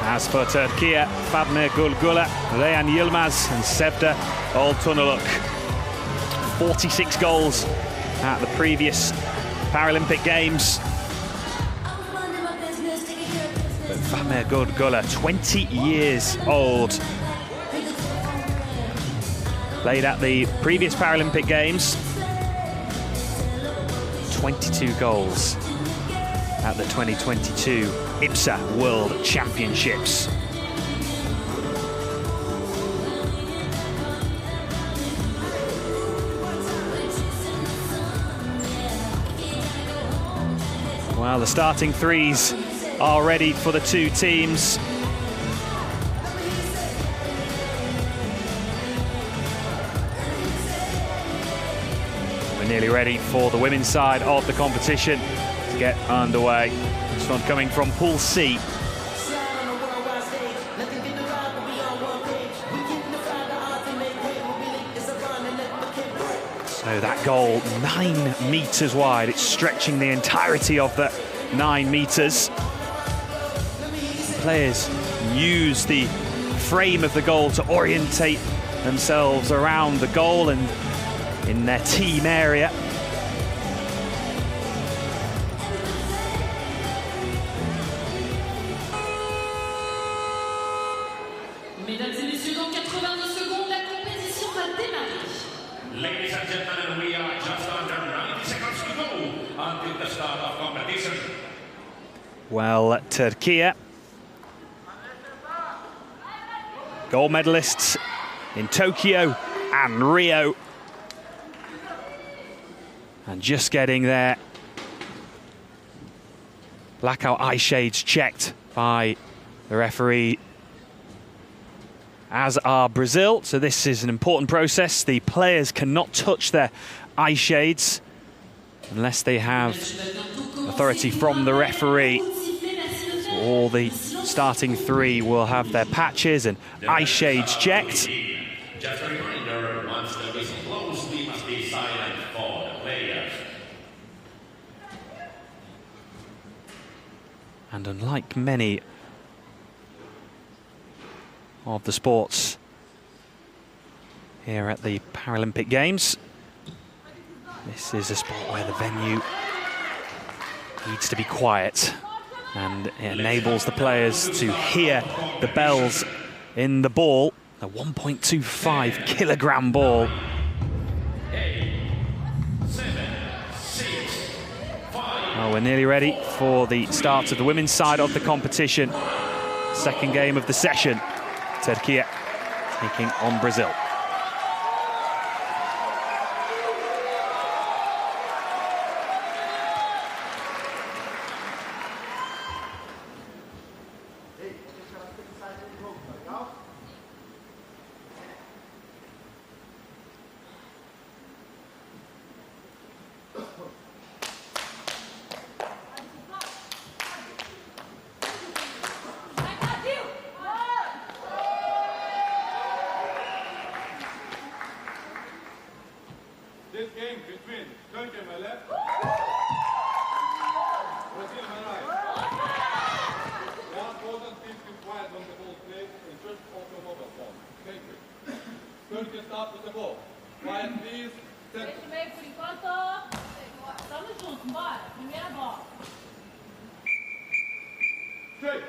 As for Turkey, Fatma Gulgula, Reyhan Yilmaz and Sevda Oltunaluk. 46 goals at the previous Paralympic Games. But Fatma Gulgula, 20 years old. Played at the previous Paralympic Games. 22 goals at the 2022 IPSA World Championships. Well, the starting threes are ready for the two teams. We're nearly ready for the women's side of the competition to get underway. This one coming from Pool C. So that goal, 9 meters wide. It's stretching the entirety of the 9 meters. Players use the frame of the goal to orientate themselves around the goal and in their team area. Mesdames et messieurs, dans 90 secondes, la compétition va démarrer. Ladies and gentlemen, we are just under 90 seconds to go until the start of competition. Well, Turkey, gold medalists in Tokyo and Rio, and just getting their blackout eye shades checked by the referee, as are Brazil. So this is an important process. The players cannot touch their eye shades unless they have authority from the referee. So all the starting three will have their patches and eye shades checked. Just a reminder, once the whistle blows, we must be silent for the players. And unlike many of the sports here at the Paralympic Games, this is a sport where the venue needs to be quiet, and it enables the players to hear the bells in the ball. A 1.25 kilogram ball. Well, we're nearly ready for the start of the women's side of the competition. Second game of the session. Turkey taking on Brazil. This game between Turkey on my left, Brazil on my right. More important, please be quiet on the ball play and just off your mobile phone. Thank you. Turkey start with the ball. Quiet, please. Deixa bem por enquanto. Estamos juntos, bora. Primeira bola. Straight.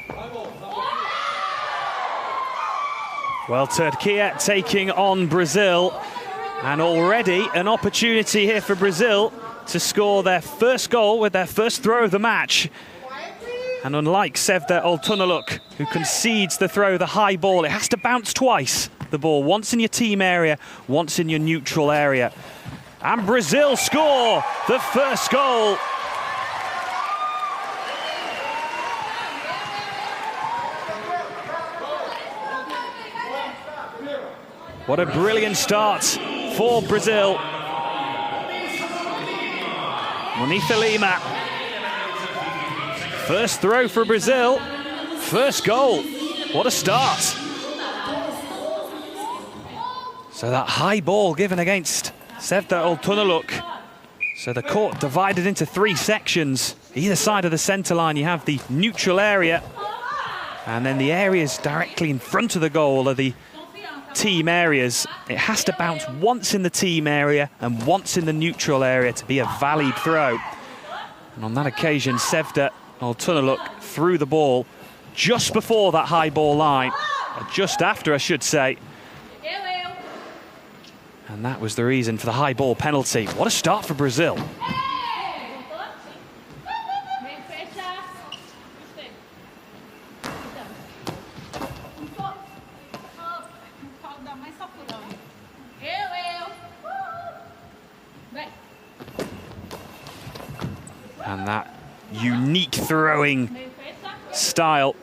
High ball. Well, Turkey taking on Brazil, and already an opportunity here for Brazil to score their first goal with their first throw of the match. And unlike Sevda Oltunaluk, who concedes the throw, the high ball, it has to bounce twice, the ball, once in your team area, once in your neutral area. And Brazil score the first goal. What a brilliant start for Brazil. Monita Lima. First throw for Brazil. First goal. What a start. So that high ball given against Sevda Oltunaluk So the court divided into 3 sections. Either side of the centre line, you have the neutral area, and then the areas directly in front of the goal are the team areas. It has to bounce once in the team area and once in the neutral area to be a valid throw. And on that occasion, Sevda Oltunaluk threw the ball just before that high ball line, or just after, I should say. And that was the reason for the high ball penalty. What a start for Brazil. And that unique throwing style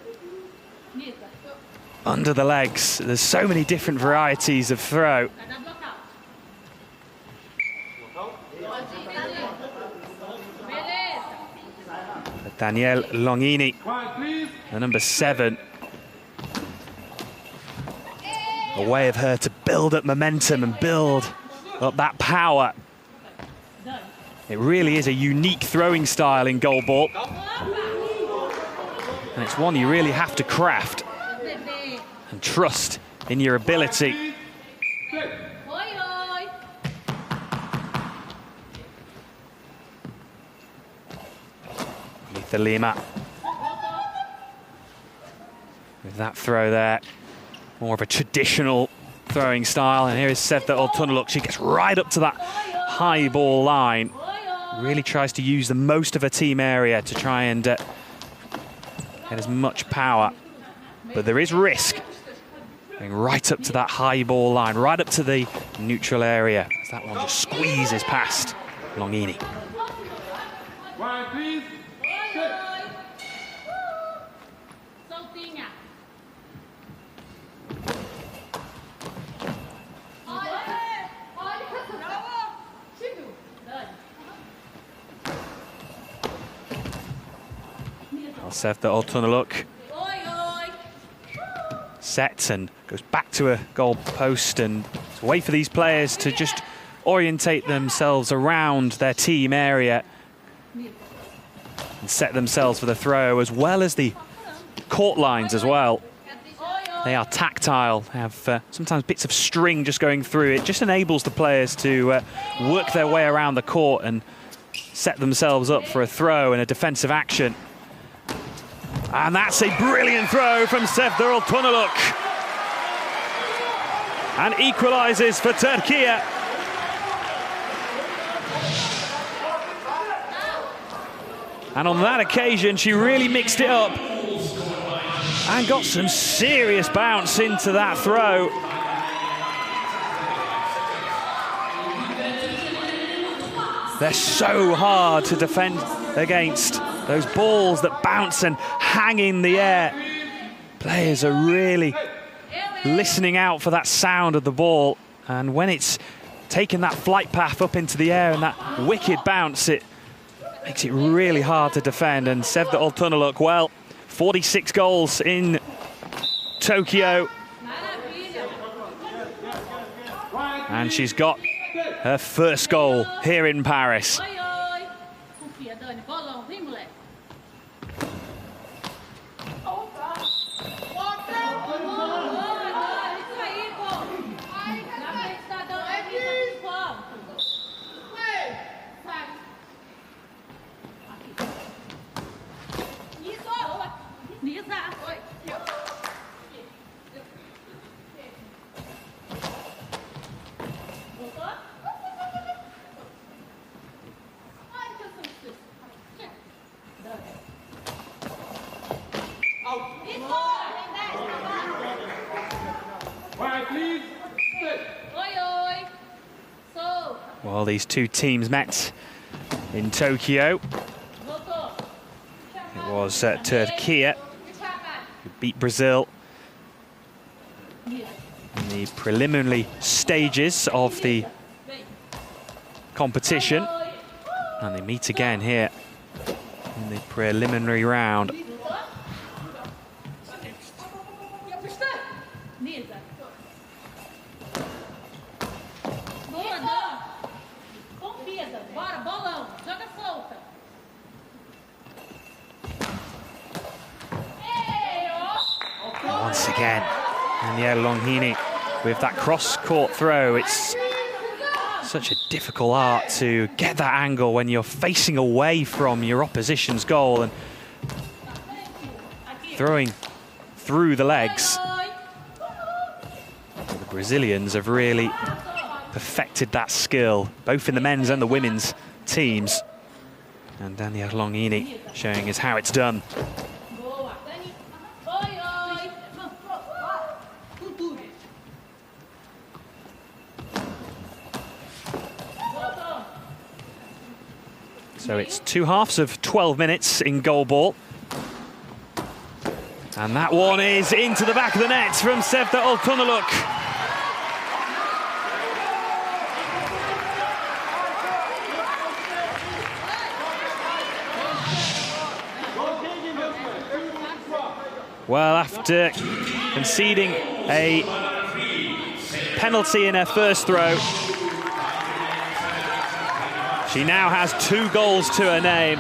under the legs. There's so many different varieties of throw. Danielle Longini, the number 7. A way of her to build up momentum and build up that power. It really is a unique throwing style in goalball. And it's one you really have to craft and trust in your ability. Nitha Lima with that throw there. More of a traditional throwing style. And here is Sevda Oltunaluk. She gets right up to that high ball line. Really tries to use the most of her team area to try and get as much power. But there is risk. Going right up to that high ball line, right up to the neutral area. As that one just squeezes past Longini. Sevda Oltunaluk sets and goes back to a goal post, and it's a way for these players to just orientate themselves around their team area and set themselves for the throw, as well as the court lines as well. They are tactile, have sometimes bits of string just going through. It just enables the players to work their way around the court and set themselves up for a throw and a defensive action. And that's a brilliant throw from Sevda Oltunaluk. And equalises for Turkey. And on that occasion, she really mixed it up and got some serious bounce into that throw. They're so hard to defend against. Those balls that bounce and hang in the air. Players are really listening out for that sound of the ball. And when it's taken that flight path up into the air and that wicked bounce, it makes it really hard to defend. And Sevda Oltunaluk, well, 46 goals in Tokyo. And she's got her first goal here in Paris. Well, these two teams met in Tokyo. It was Turkey who beat Brazil in the preliminary stages of the competition. And they meet again here in the preliminary round. Bora, bolão. Joga solta. Once again, Danielle Longhini with that cross-court throw. It's such a difficult art to get that angle when you're facing away from your opposition's goal and throwing through the legs. The Brazilians have really perfected that skill, both in the men's and the women's teams. And Danielle Longhini showing us how it's done. So it's 2 halves of 12 minutes in goalball. And that one is into the back of the net from Sevda Oltunaluk. Well, after conceding a penalty in her first throw, she now has 2 goals to her name.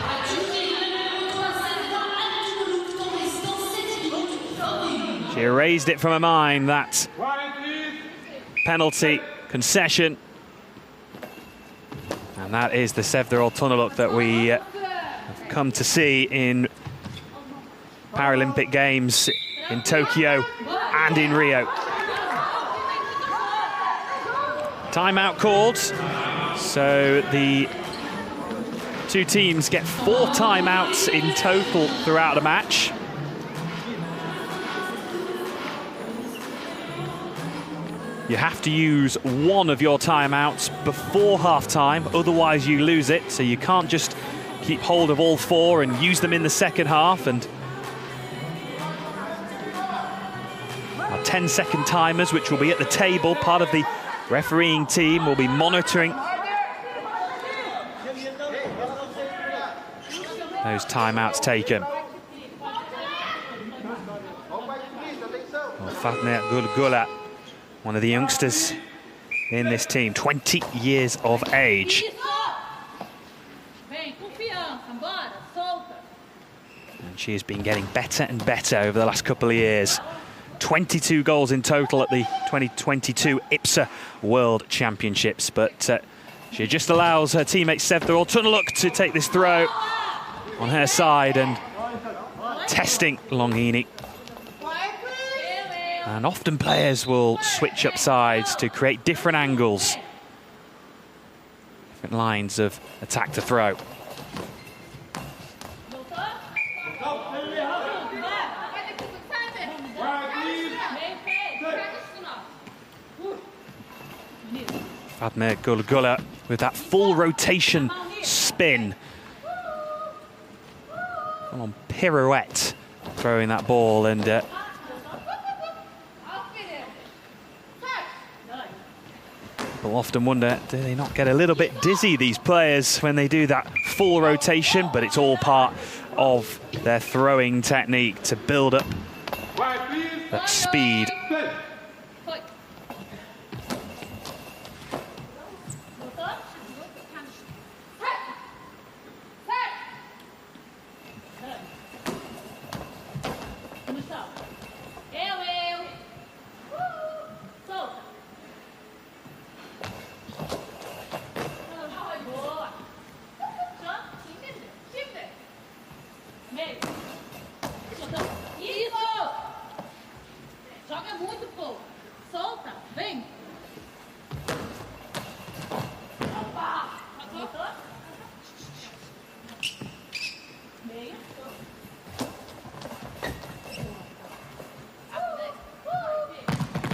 She erased it from her mind, that penalty concession. And that is the Sevda Oltunaluk that we have come to see in Paralympic Games in Tokyo and in Rio. Timeout called, so the 2 teams get 4 timeouts in total throughout the match. You have to use 1 of your timeouts before half-time, otherwise you lose it, so you can't just keep hold of all 4 and use them in the second half. And our 10-second timers, which will be at the table, part of the refereeing team, will be monitoring those timeouts taken. Well, Fatma Gulgula, one of the youngsters in this team, 20 years of age. And she has been getting better and better over the last couple of years. 22 goals in total at the 2022 IPSA World Championships, but she just allows her teammate Sevda Oltunaluk to take this throw on her side and testing Longhini. And often players will switch up sides to create different angles, different lines of attack to throw. Fatma Gulgula with that full rotation spin. Come on, pirouette, throwing that ball, and people often wonder, do they not get a little bit dizzy, these players, when they do that full rotation? But it's all part of their throwing technique to build up that speed.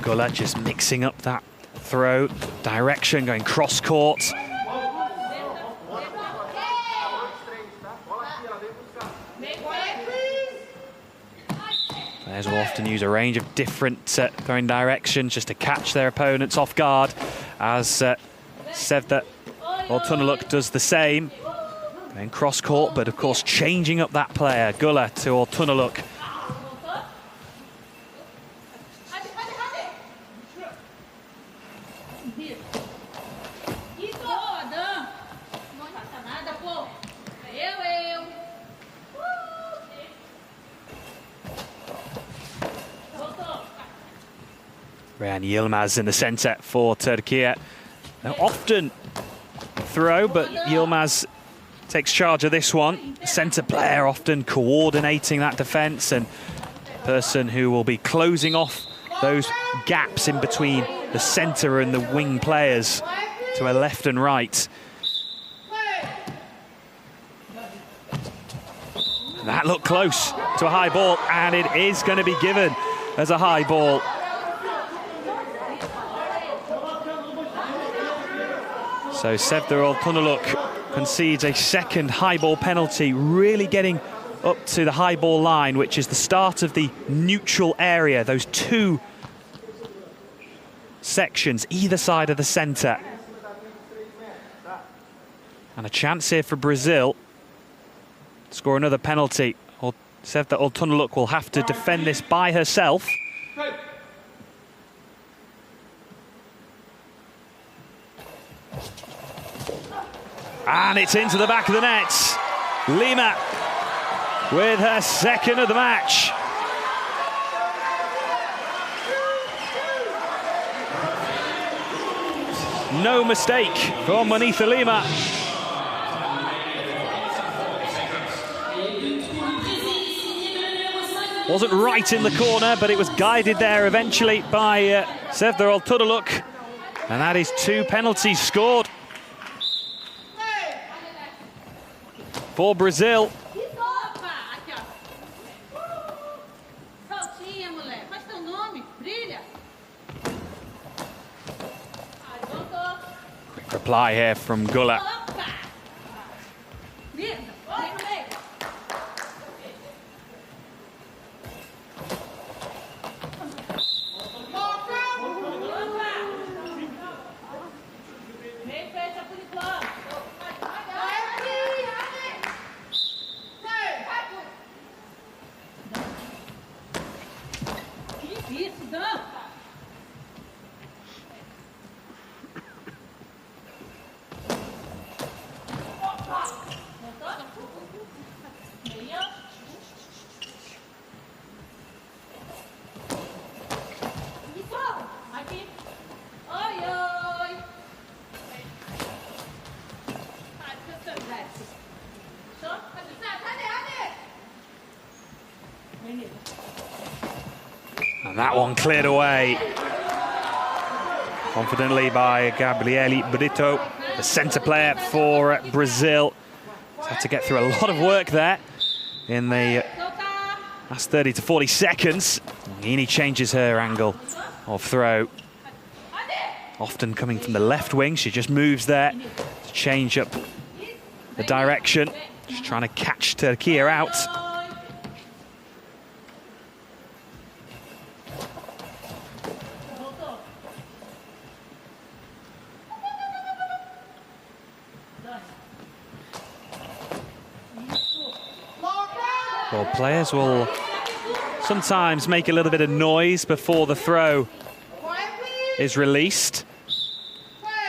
Gullah just mixing up that throw, direction, going cross-court. Players will often use a range of different throwing directions just to catch their opponents off guard, as Sevda Oltunaluk does the same. Going cross-court, but of course changing up that player, Gullah to Oltunaluk. Ryan Yilmaz in the centre for Turkey. Often throw, but Yilmaz takes charge of this one. Centre player often coordinating that defence, and person who will be closing off those gaps in between the centre and the wing players to her left and right. That looked close to a high ball, and it is going to be given as a high ball. So Sevda Altunaluk concedes a second high ball penalty, really getting up to the high ball line, which is the start of the neutral area, those two sections either side of the centre. And a chance here for Brazil to score another penalty. Sevda Altunaluk will have to defend this by herself. And it's into the back of the net. Lima with her second of the match. No mistake from Manitha Lima. Wasn't right in the corner, but it was guided there eventually by Sevda Altunaluk. And that is 2 penalties scored for Brazil. Quick reply here from Gula. And that one cleared away confidently by Gabriele Brito, the centre player for Brazil. He's had to get through a lot of work there in the last 30 to 40 seconds. Ngini changes her angle of throw. Often coming from the left wing, she just moves there to change up the direction. Just trying to catch Turkey out. Well, players will sometimes make a little bit of noise before the throw is released.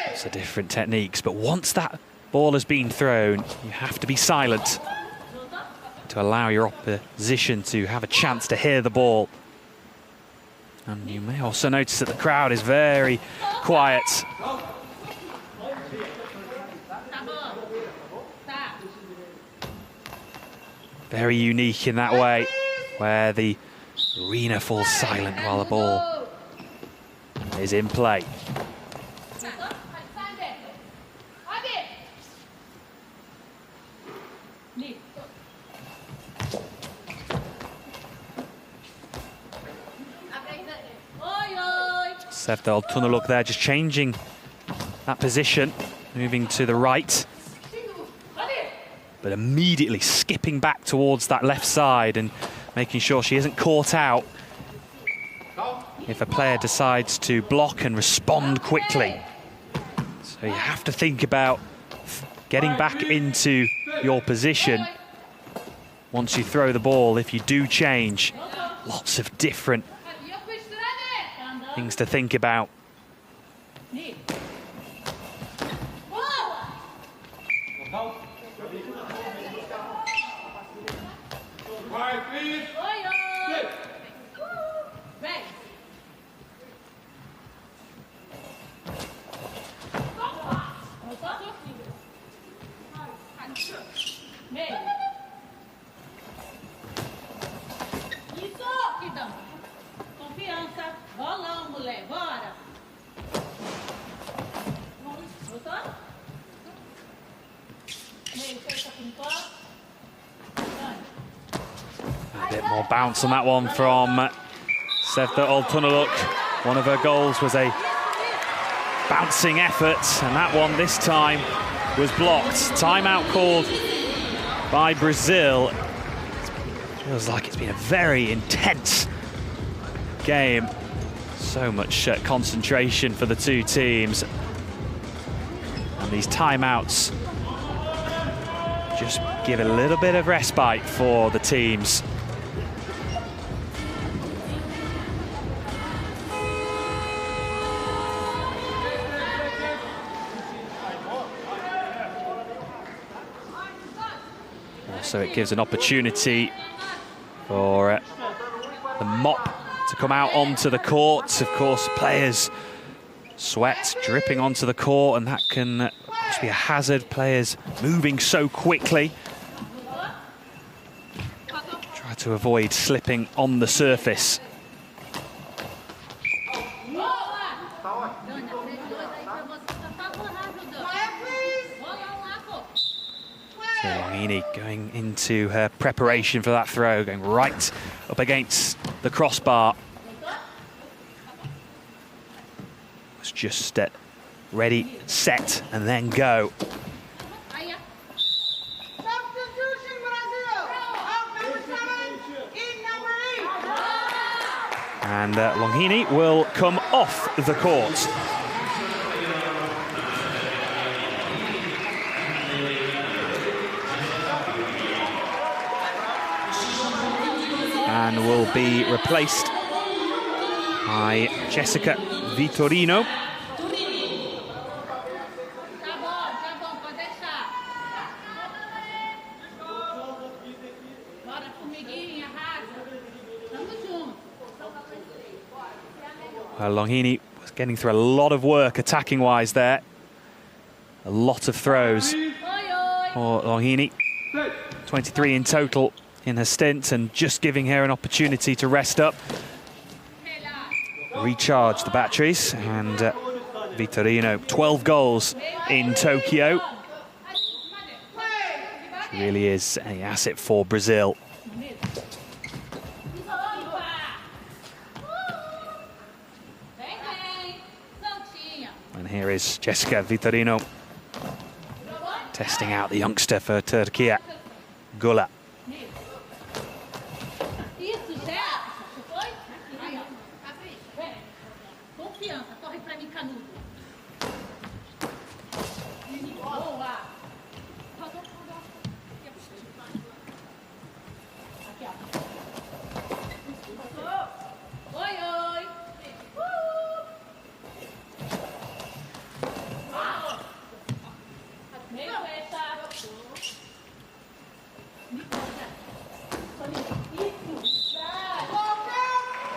It's a different techniques, but once that ball has been thrown, you have to be silent to allow your opposition to have a chance to hear the ball. And you may also notice that the crowd is very quiet. Very unique in that way, where the arena falls silent while the ball is in play. Sevda Altunaluk there, just changing that position, moving to the right, but immediately skipping back towards that left side and making sure she isn't caught out if a player decides to block and respond quickly. So you have to think about getting back into your position once you throw the ball. If you do change, lots of different things to think about. Meio. Isso, Kidão. Confiança. Bolão, mulher. Bora. Voltou? Meio, fecha por enquanto. A bit more bounce on that one from Sevda Oltunaluk. One of her goals was a bouncing effort, and that one this time was blocked. Timeout called by Brazil. It feels like it's been a very intense game. So much concentration for the two teams. And these timeouts just give a little bit of respite for the teams. So it gives an opportunity for the mop to come out onto the court. Of course, players, sweat dripping onto the court, and that can of course be a hazard. Players moving so quickly. Try to avoid slipping on the surface. So Longini going into her preparation for that throw, going right up against the crossbar. Was just ready, set, and then go. And Longini will come off the court. And will be replaced by Jessica Vitorino. Well, Longini was getting through a lot of work attacking-wise there. A lot of throws for Longini. 23 in total in her stint, and just giving her an opportunity to rest up, recharge the batteries. And Vitorino, 12 goals in Tokyo. She really is an asset for Brazil. And here is Jessica Vitorino testing out the youngster for Turkey, Gula.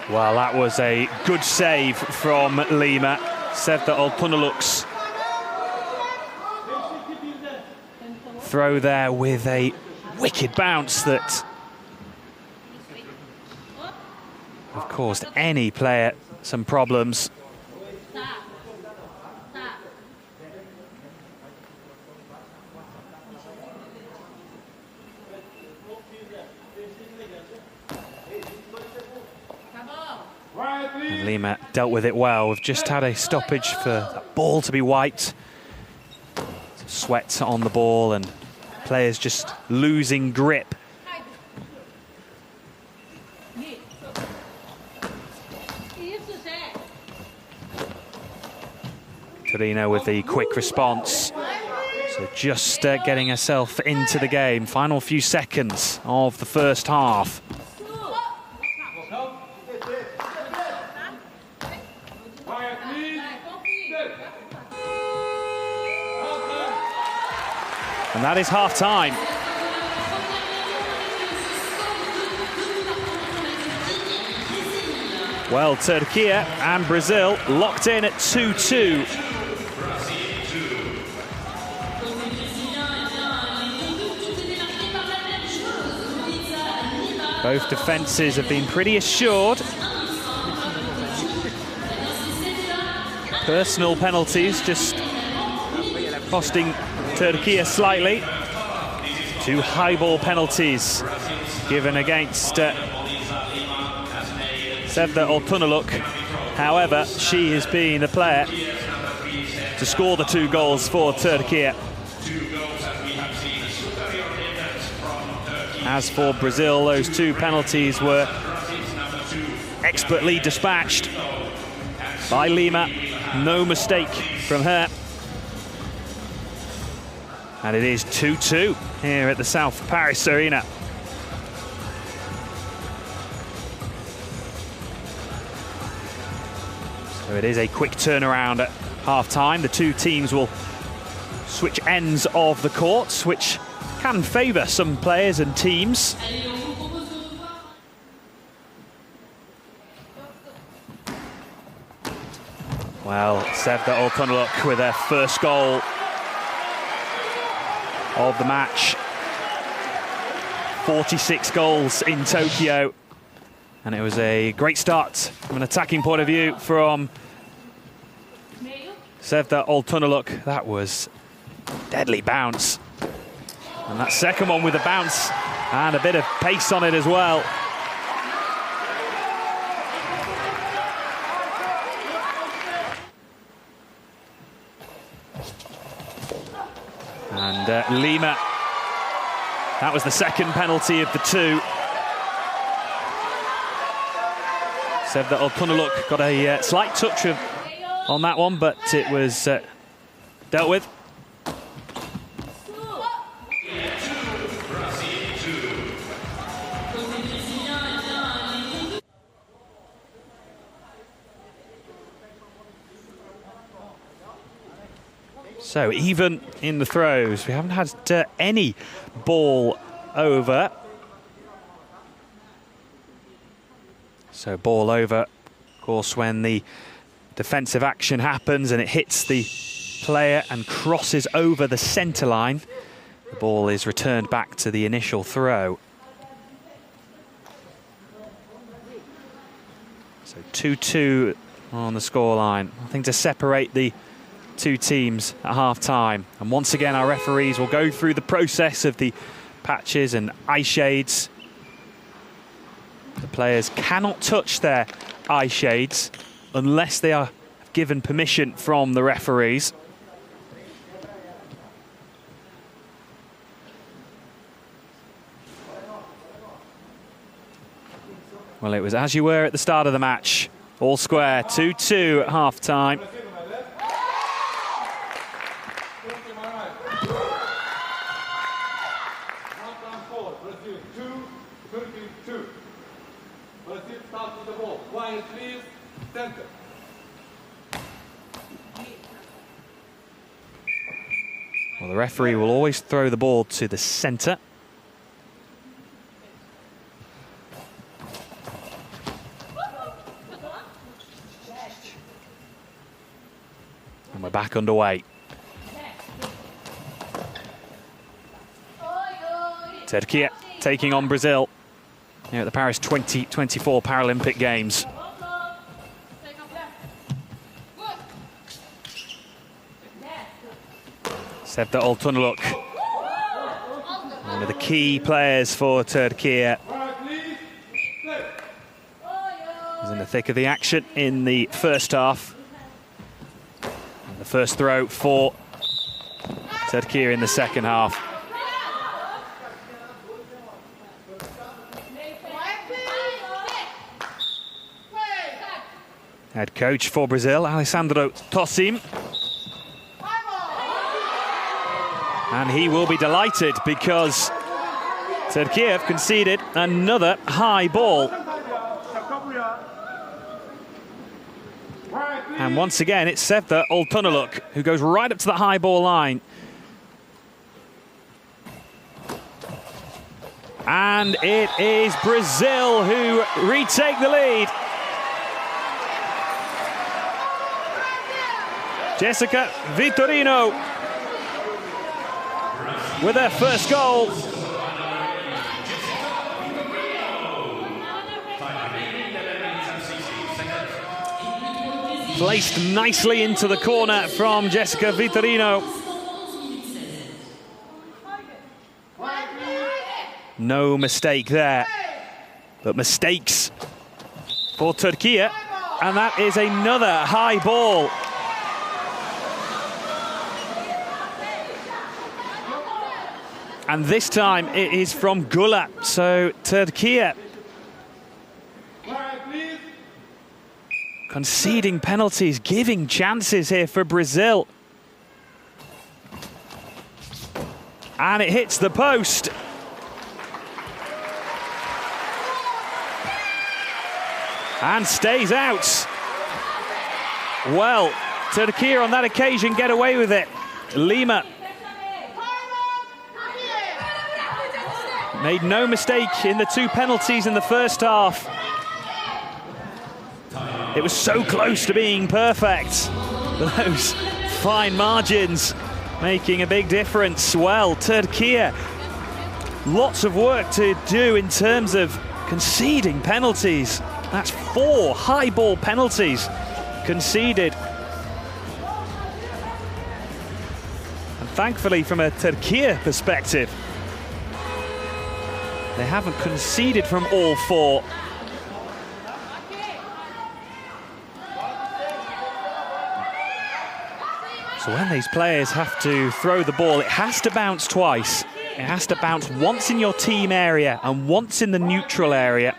Well, that was a good save from Lima. Sevda Oltunaluk's throw there with a wicked bounce that, of course, any player some problems. And Lima dealt with it well. We've just had a stoppage for the ball to be wiped. Sweat on the ball and players just losing grip. Torino with the quick response. So just getting herself into the game. Final few seconds of the first half. And that is half-time. Well, Turkey and Brazil locked in at 2-2. Both defences have been pretty assured. Personal penalties just costing Turkey slightly. 2 high ball penalties given against Sevda Altunaluk. However, she has been the player to score the 2 goals for Turkey. As for Brazil, those 2 penalties were expertly dispatched by Lima. No mistake from her. And it is 2-2 here at the South Paris Arena. So it is a quick turnaround at half-time. The 2 teams will switch ends of the courts, which can favour some players and teams. Well, Sevda Altunaluk with their first goal of the match. 46 goals in Tokyo. And it was a great start from an attacking point of view from Sevda Altunaluk. That was a deadly bounce. And that second one with a bounce and a bit of pace on it as well. And Lima, that was the second penalty of the 2. Sevda Altunaluk got a slight touch on that one, but it was dealt with. So even in the throws, we haven't had any ball over. So ball over, of course, when the defensive action happens and it hits the player and crosses over the centre line, the ball is returned back to the initial throw. So 2-2 on the scoreline. Nothing to separate the 2 teams at half-time. And once again, our referees will go through the process of the patches and eye shades. The players cannot touch their eye shades unless they are given permission from the referees. Well, it was as you were at the start of the match. All square, 2-2 at half-time. Well, the referee will always throw the ball to the centre. And we're back underway. Turkey taking on Brazil here at the Paris 2024 Paralympic Games. Sevda Altunaluk, one of the key players for Turkey. Was in the thick of the action in the first half. And the first throw for Turkey in the second half. Head coach for Brazil, Alessandro Tossim. And he will be delighted because Turkey have conceded another high ball. And once again, it's Sevda Altunaluk who goes right up to the high ball line. And it is Brazil who retake the lead. Jessica Vitorino with their first goal. Placed nicely into the corner from Jessica Vitorino. No mistake there, but mistakes for Turkey, and that is another high ball. And this time it is from Gula, so Turkey conceding penalties, giving chances here for Brazil. And it hits the post. And stays out. Well, Turkey on that occasion get away with it. Lima made no mistake in the 2 penalties in the first half. It was so close to being perfect. Those fine margins making a big difference. Well, Turkey, lots of work to do in terms of conceding penalties. That's 4 high ball penalties conceded. And thankfully, from a Turkey perspective, they haven't conceded from all 4. So when these players have to throw the ball, it has to bounce twice. It has to bounce once in your team area and once in the neutral area.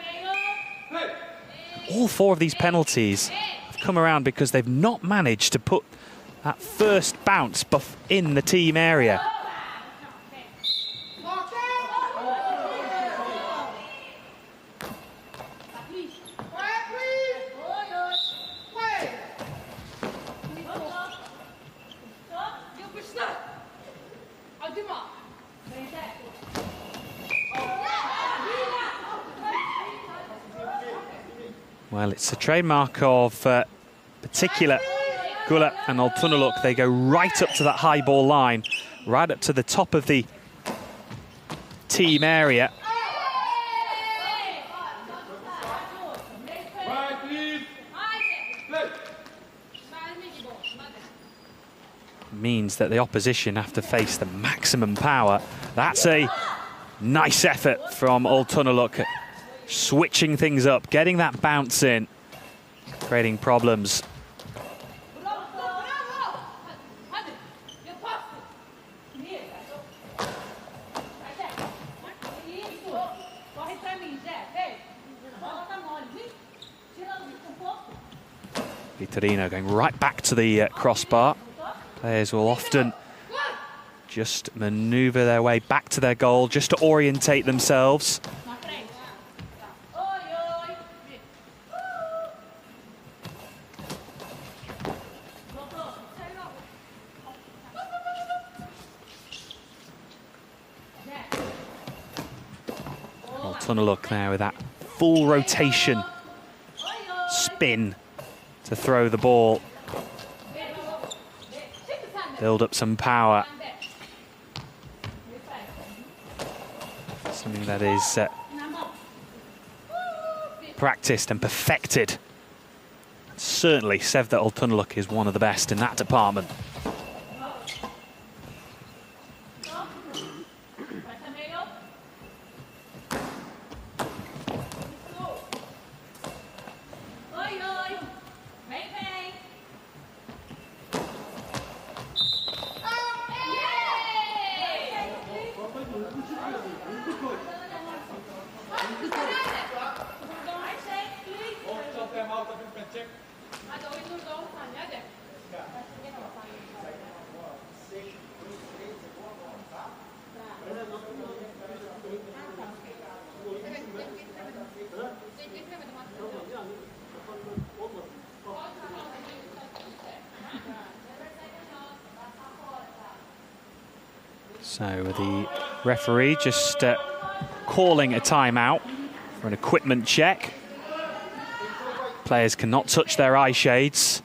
All 4 of these penalties have come around because they've not managed to put that first bounce in the team area. Well, it's a trademark of particular Gula and Altunaluk. They go right up to that high ball line, right up to the top of the team area. Means that the opposition have to face the maximum power. That's a nice effort from Altunaluk. Switching things up, getting that bounce in, creating problems. Vitorino going right back to the crossbar. Players will often just maneuver their way back to their goal just to orientate themselves. Altunaluk there with that full rotation spin to throw the ball. Build up some power. Something that is practiced and perfected. Certainly Sevda Altunaluk is one of the best in that department. So the referee just calling a timeout for an equipment check. Players cannot touch their eye shades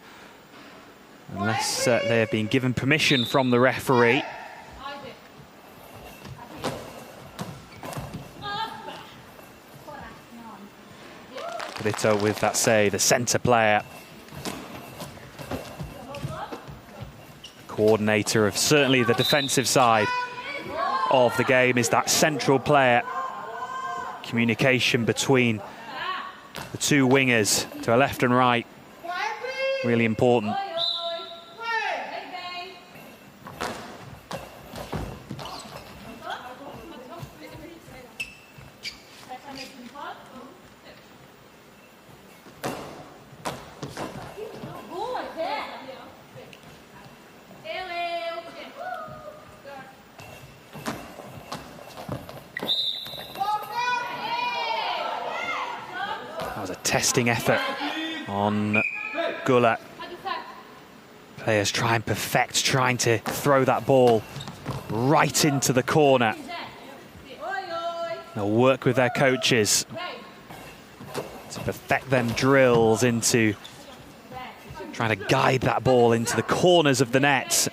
unless they have been given permission from the referee. Brito with that save, the centre player. coordinator of certainly the defensive side of the game, is that central player. Communication between the two wingers to her left and right, really important. That was a testing effort on Gullat. Players try and perfect, trying to throw that ball right into the corner. They'll work with their coaches to perfect them drills into trying to guide that ball into the corners of the net.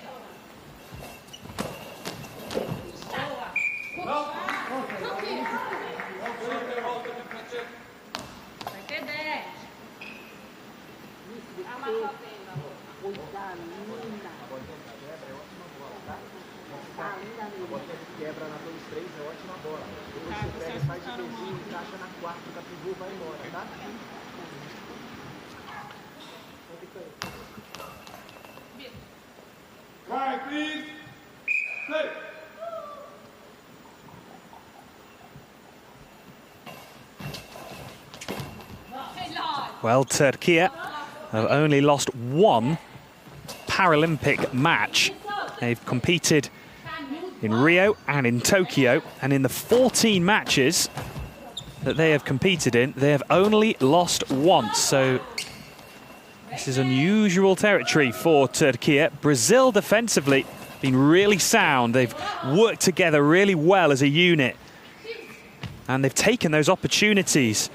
Right, please. Play. Well, Turkey have only lost one Paralympic match. They've competed in Rio and in Tokyo, and in the 14 matches that they have competed in, they have only lost once. So this is unusual territory for Turkey. Brazil defensively been really sound. They've worked together really well as a unit, and they've taken those opportunities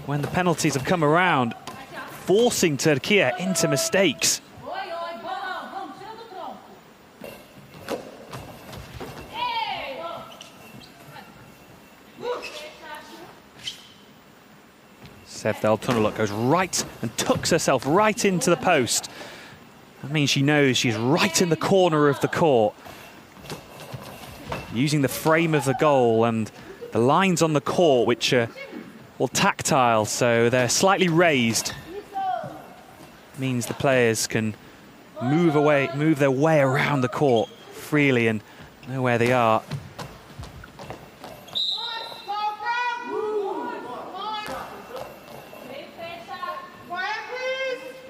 when the penalties have come around, forcing Turkey into mistakes. Sevda Altunaluk goes right and tucks herself right into the post. That means she knows she's right in the corner of the court. Using the frame of the goal and the lines on the court, which are all tactile, so they're slightly raised. Means the players can move their way around the court freely and know where they are.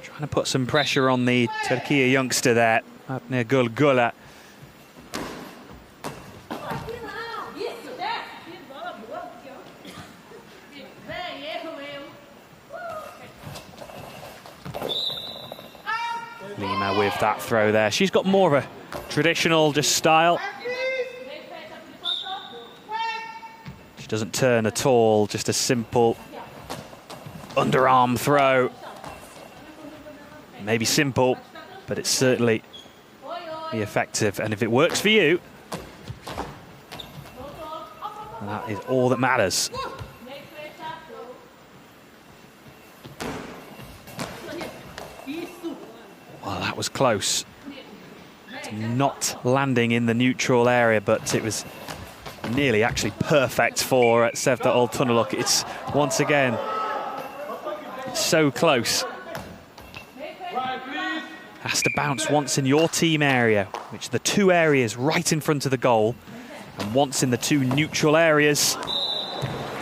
Trying to put some pressure on the Turkey youngster there, up near Gullat. Lima with that throw there. She's got more of a traditional just style. She doesn't turn at all, just a simple underarm throw. Maybe simple, but it's certainly be effective. And if it works for you, that is all that matters. Well, that was close. It's not landing in the neutral area, but it was nearly actually perfect for Sevda Altunaluk. It's once again, it's so close. Has to bounce once in your team area, which are the two areas right in front of the goal, and once in the two neutral areas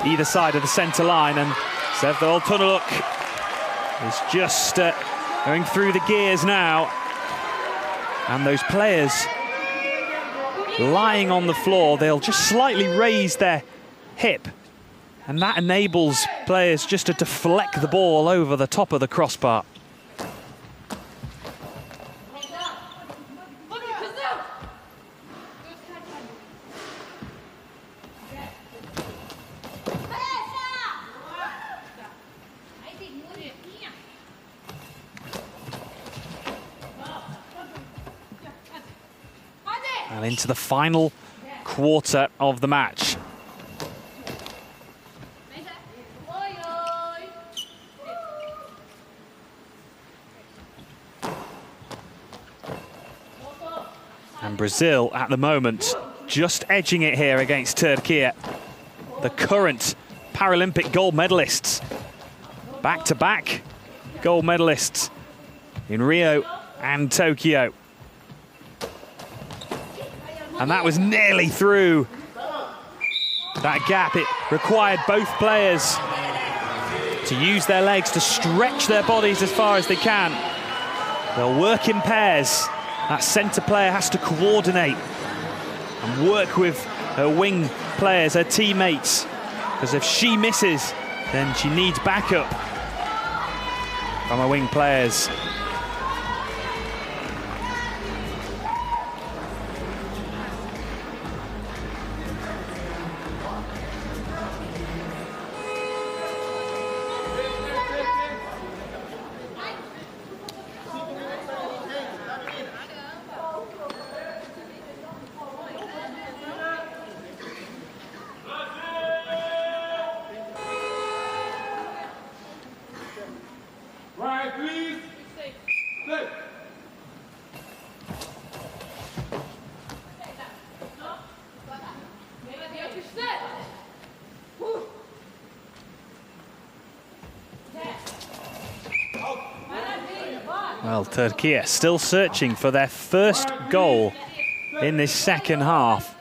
either side of the centre line. And Sevda Altunaluk is just going through the gears now, and those players lying on the floor, they'll just slightly raise their hip, and that enables players just to deflect the ball over the top of the crossbar. And into the final quarter of the match. Brazil, at the moment, just edging it here against Turkey, the current Paralympic gold medalists. Back-to-back gold medalists in Rio and Tokyo. And that was nearly through that gap. It required both players to use their legs to stretch their bodies as far as they can. They'll work in pairs. That centre player has to coordinate and work with her wing players, her teammates, because if she misses, then she needs backup from her wing players. Right, please. Sit. Well, Turkey still searching for their first goal in this second half.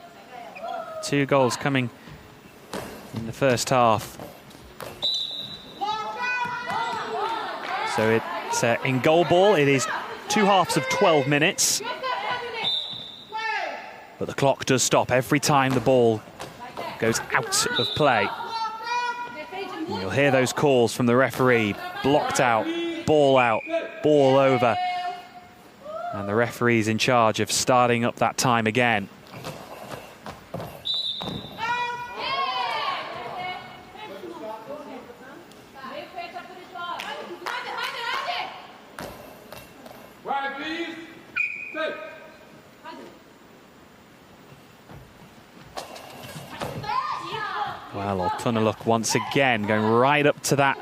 2 goals coming in the first half. So it's in Goalball, it is 2 halves of 12 minutes. But the clock does stop every time the ball goes out of play. And you'll hear those calls from the referee. Blocked out, ball over. And the referee's in charge of starting up that time again. Right, please. Sit. Well, Altunaluk once again going right up to that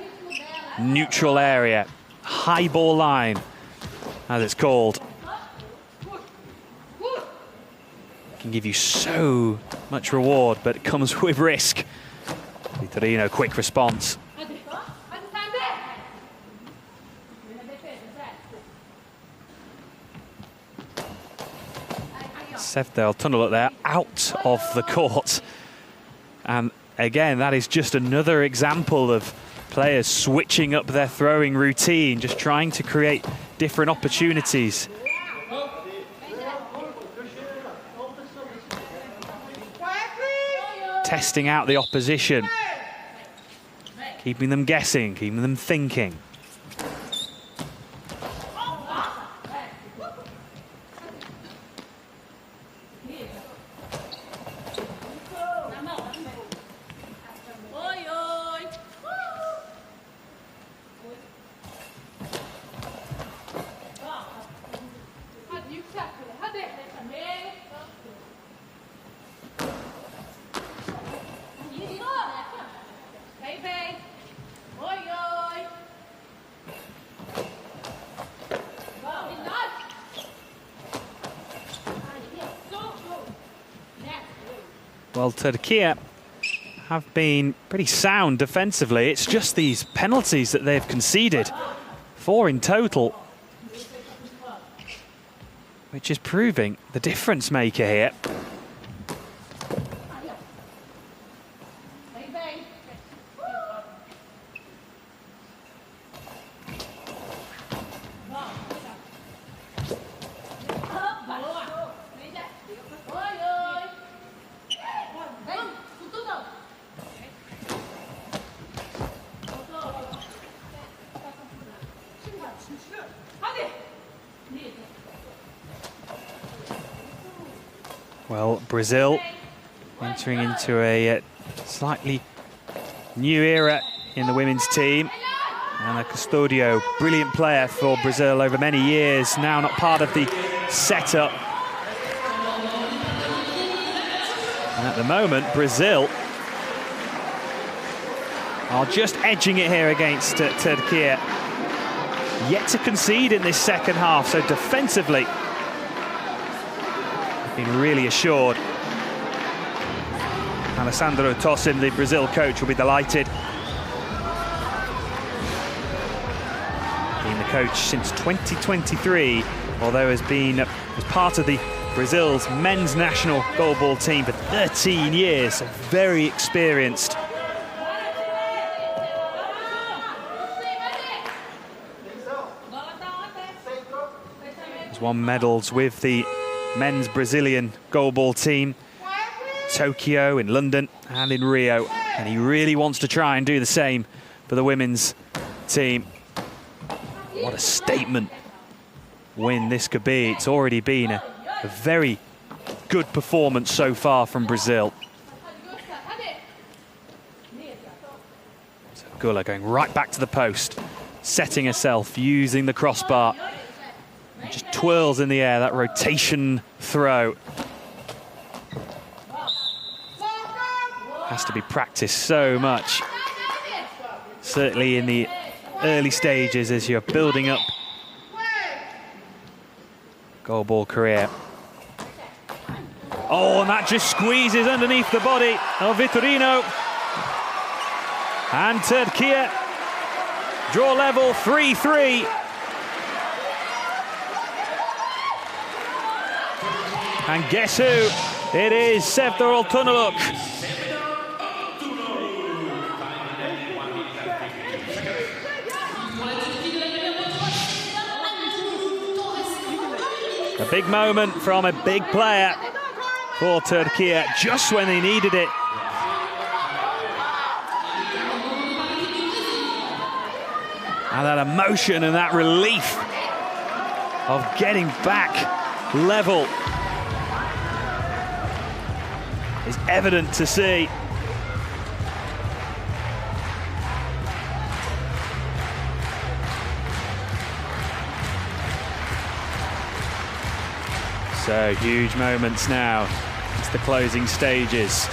neutral area. High ball line, as it's called. Can give you so much reward, but it comes with risk. Vitorino, quick response. Sevde Altunaluk there, out of the court. And again, that is just another example of players switching up their throwing routine, just trying to create different opportunities. Testing out the opposition, keeping them guessing, keeping them thinking. Well, Turkey have been pretty sound defensively. It's just these penalties that they've conceded, 4 in total, which is proving the difference maker here. Well, Brazil entering into a slightly new era in the women's team. And Custodio, brilliant player for Brazil over many years, now not part of the setup. And at the moment, Brazil are just edging it here against Turkey. Yet to concede in this second half, so defensively, been really assured. Alessandro Tosin, the Brazil coach, will be delighted. Been the coach since 2023, although has been as part of the Brazil's men's national goalball team for 13 years, so very experienced. He's won medals with the men's Brazilian goalball team, Tokyo, in London and in Rio, and he really wants to try and do the same for the women's team. What a statement win this could be. It's already been a very good performance so far from Brazil. So Gula going right back to the post, setting herself, using the crossbar. And just twirls in the air, that rotation throw. Has to be practiced so much. Certainly in the early stages as you're building up goalball career. Oh, and that just squeezes underneath the body of Vitorino. And Turkey draw level 3-3. And guess who? It is Serdar Altunaluk. A big moment from a big player for Turkey, just when they needed it. And that emotion and that relief of getting back level is evident to see. So huge moments now. It's the closing stages.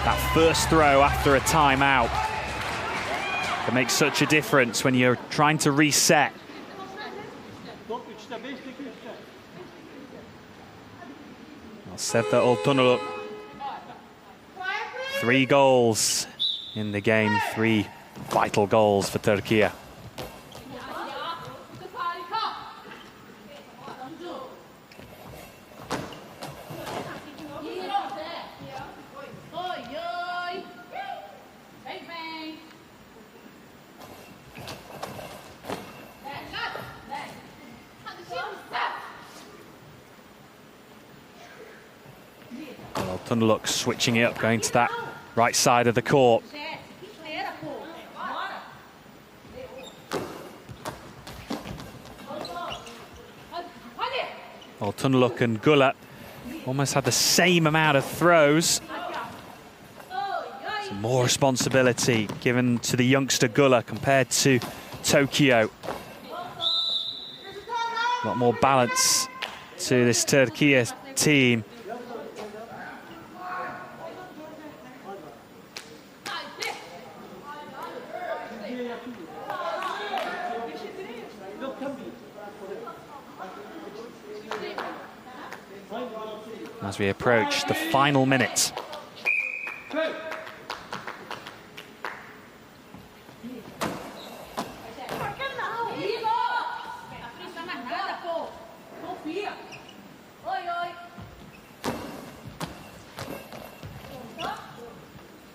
That first throw after a timeout can make such a difference when you're trying to reset. Serdar Altunaluk. 3 goals in the game, 3 vital goals for Turkey. Altunaluk switching it up, going to that right side of the court. Altunaluk and Gula almost had the same amount of throws. Some more responsibility given to the youngster Gula compared to Tokyo. A lot more balance to this Turkey team. As we approach the final minute.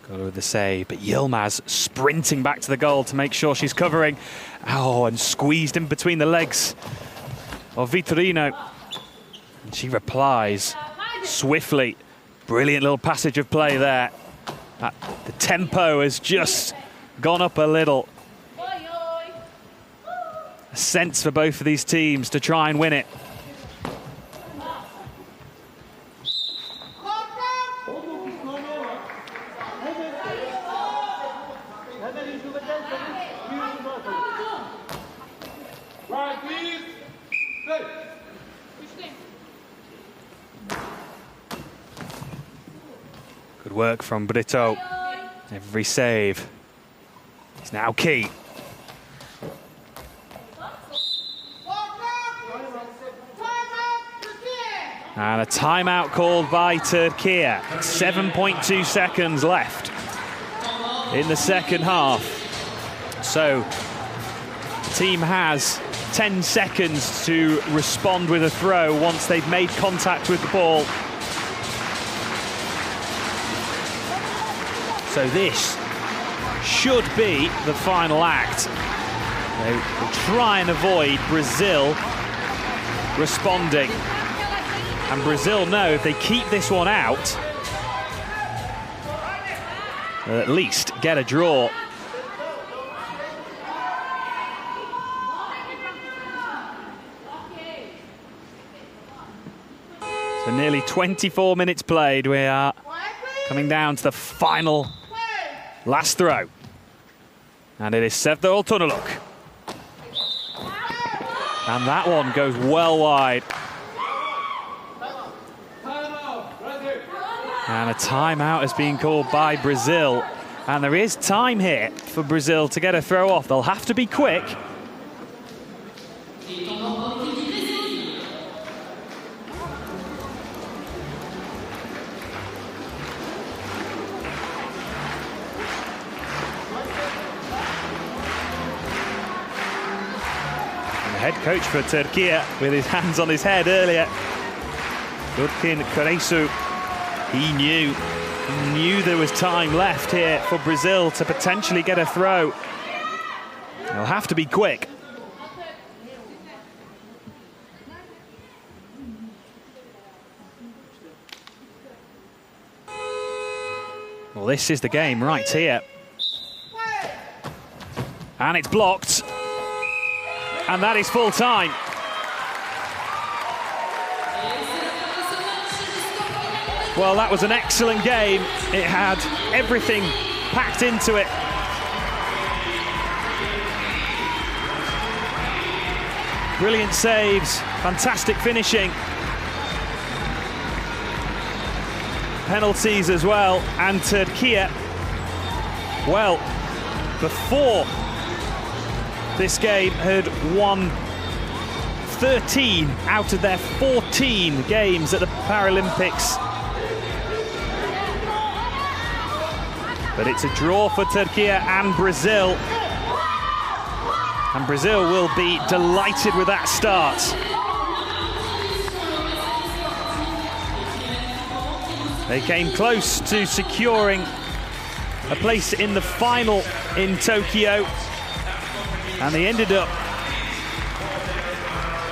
Got her with the save, but Yilmaz sprinting back to the goal to make sure she's covering. Oh, and squeezed in between the legs of Vitorino. And she replies swiftly. Brilliant little passage of play there. The tempo has just gone up a little. A sense for both of these teams to try and win it. Good work from Brito. Every save is now key. And a timeout called by Turkey. 7.2 seconds left in the second half. So the team has 10 seconds to respond with a throw once they've made contact with the ball. So this should be the final act. They will try and avoid Brazil responding. And Brazil know if they keep this one out, they'll at least get a draw. So nearly 24 minutes played. We are coming down to the final last throw. And it is Sevda Oltunaluk. And that one goes well wide. And a timeout has been called by Brazil. And there is time here for Brazil to get a throw off. They'll have to be quick. Head coach for Turkey with his hands on his head earlier. Gurkin Kuresu, he knew there was time left here for Brazil to potentially get a throw. They'll have to be quick. Well, this is the game right here. And it's blocked. And that is full time. Well, that was an excellent game. It had everything packed into it. Brilliant saves, fantastic finishing. Penalties as well, and Turkey, well, before this game had won 13 out of their 14 games at the Paralympics. But it's a draw for Turkey and Brazil. And Brazil will be delighted with that start. They came close to securing a place in the final in Tokyo. And they ended up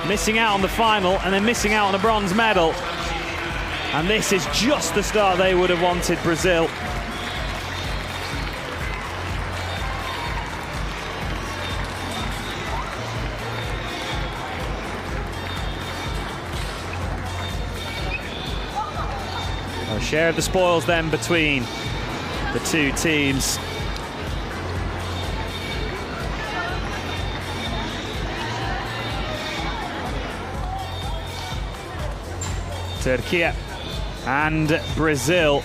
missing out on the final and then missing out on a bronze medal. And this is just the start they would have wanted, Brazil. A share of the spoils then between the two teams. Turkey and Brazil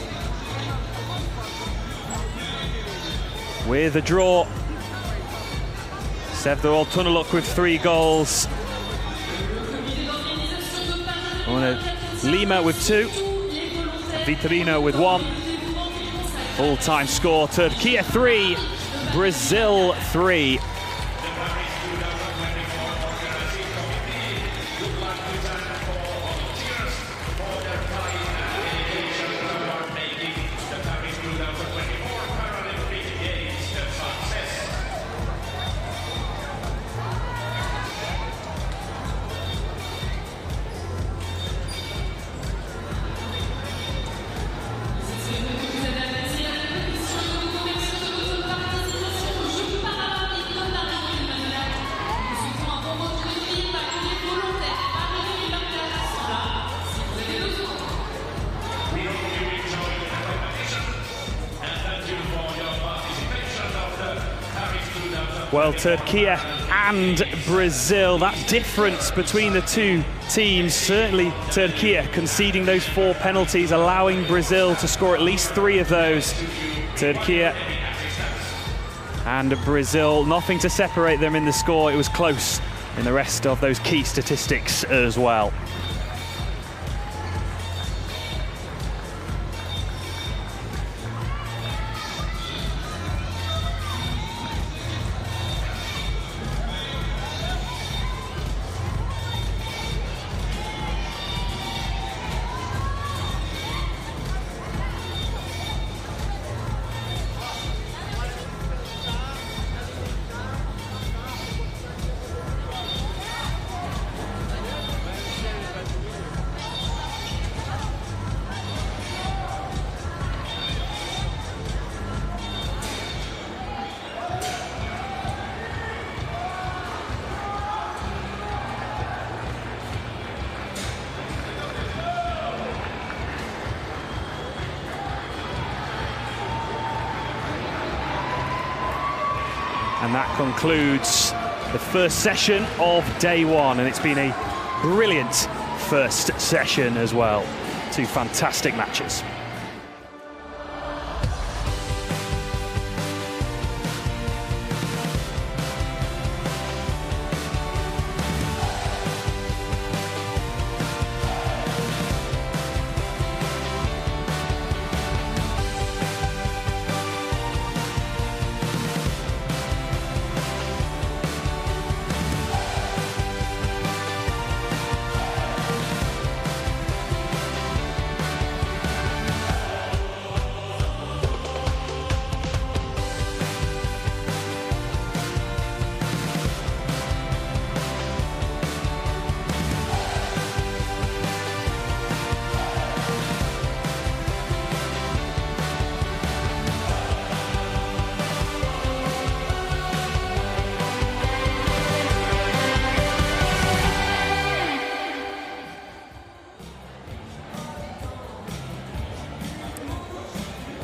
with a draw. Sevda Oltunaluk with 3 goals. Lima with 2. Vitorino with 1. Full-time score, Turkey 3, Brazil 3. Well, Turkey and Brazil, that difference between the two teams, certainly Turkey conceding those 4 penalties, allowing Brazil to score at least 3 of those. Turkey and Brazil, nothing to separate them in the score. It was close in the rest of those key statistics as well. And that concludes the first session of day one, and it's been a brilliant first session as well. Two fantastic matches.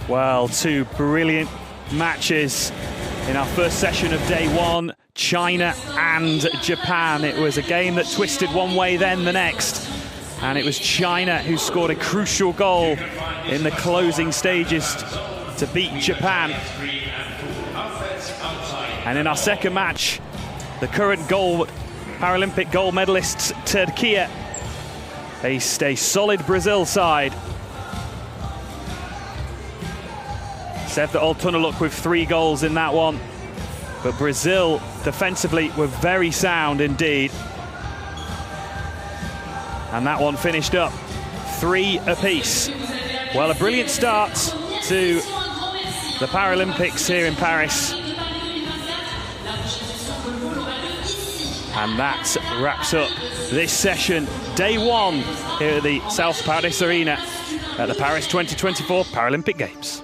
Well, two brilliant matches in our first session of day one, China and Japan. It was a game that twisted one way then the next, and it was China who scored a crucial goal in the closing stages to beat Japan. And in our second match, the current Paralympic gold medalists Turkey faced a solid Brazil side. Sevda Altunaluk with 3 goals in that one. But Brazil defensively were very sound indeed. And that one finished up 3 apiece. Well, a brilliant start to the Paralympics here in Paris. And that wraps up this session, day one here at the South Paris Arena at the Paris 2024 Paralympic Games.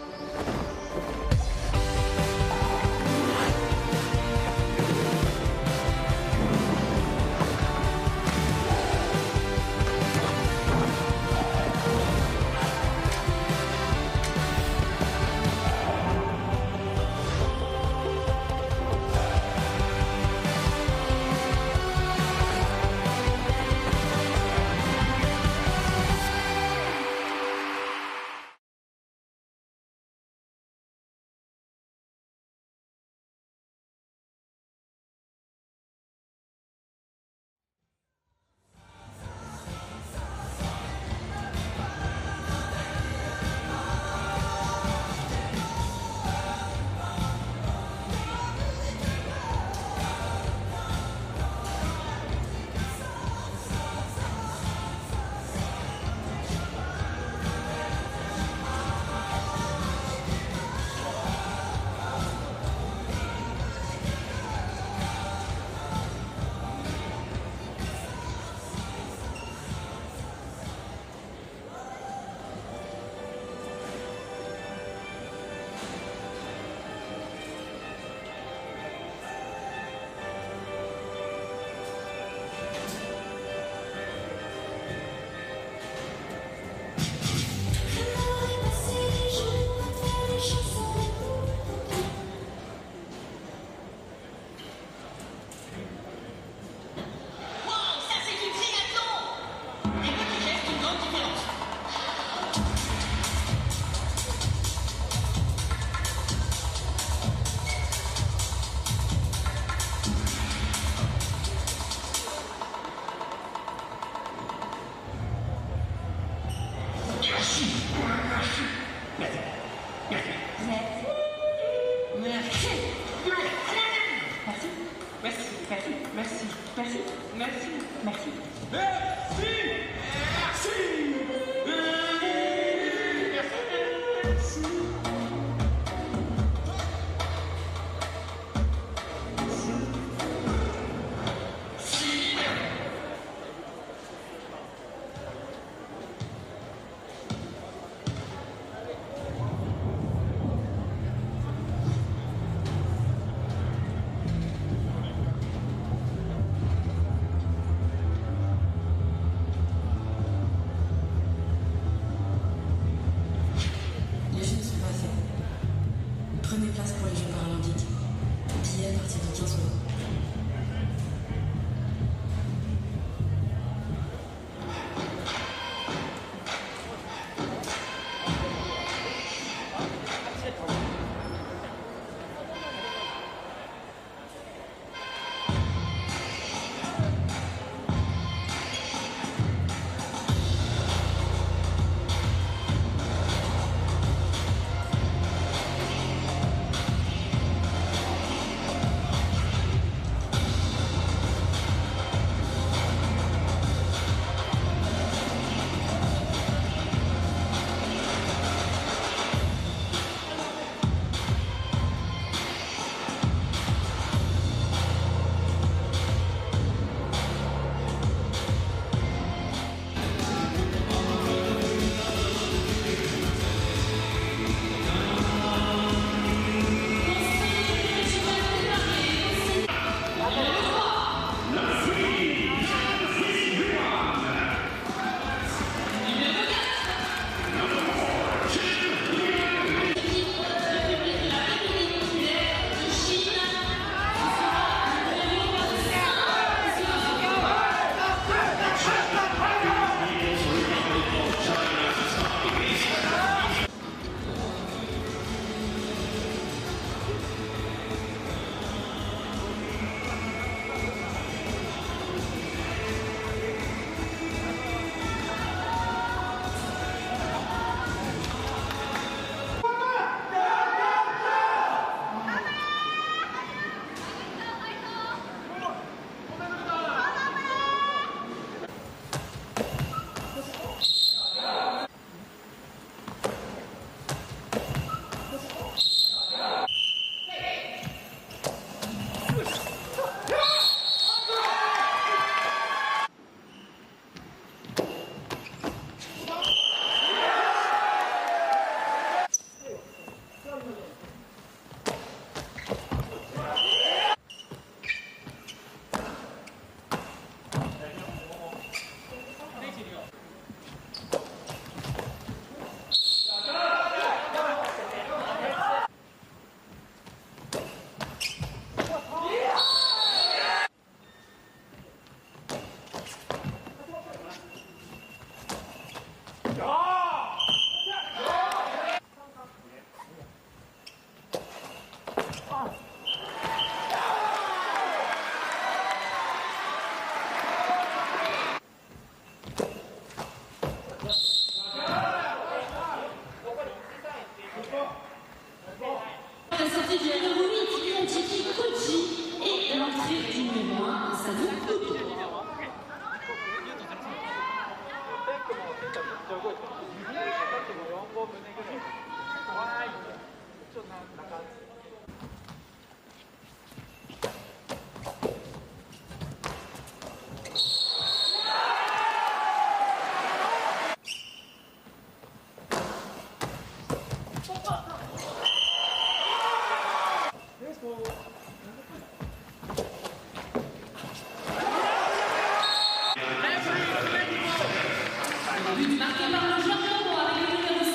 But marqué par le Chateau avec le numéro 7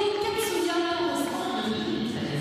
et Katsuya au stand de 2013.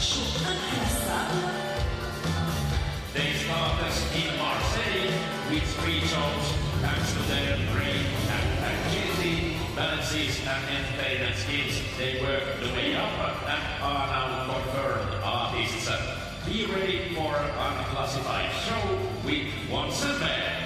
show inclassable. They start us in Marseille with 3 shows thanks to their great and agility, balances and entertainment skills. They work the way up and are now confirmed artists. Be ready for an unclassified show with Once and There.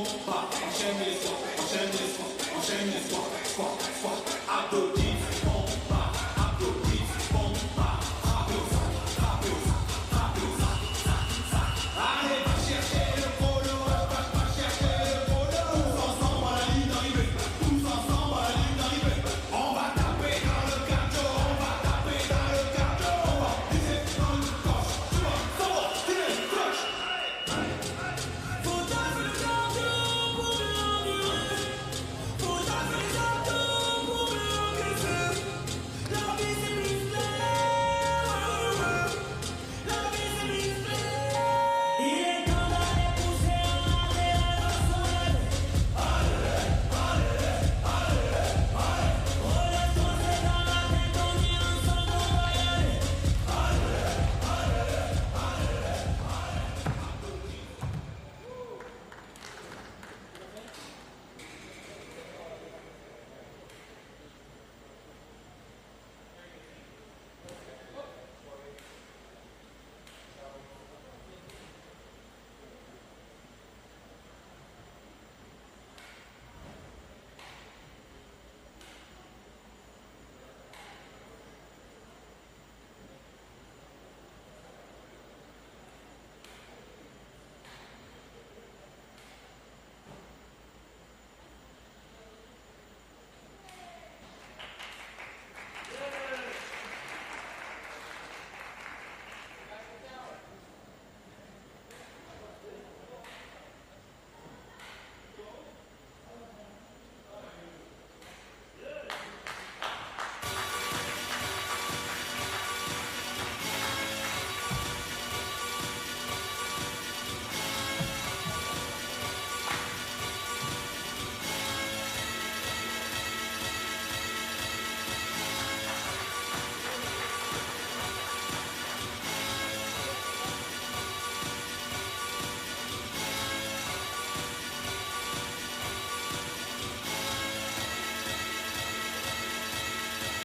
Enchaîne les soirs, enchaîne les soirs, enchaîne les soirs, soir, soir, à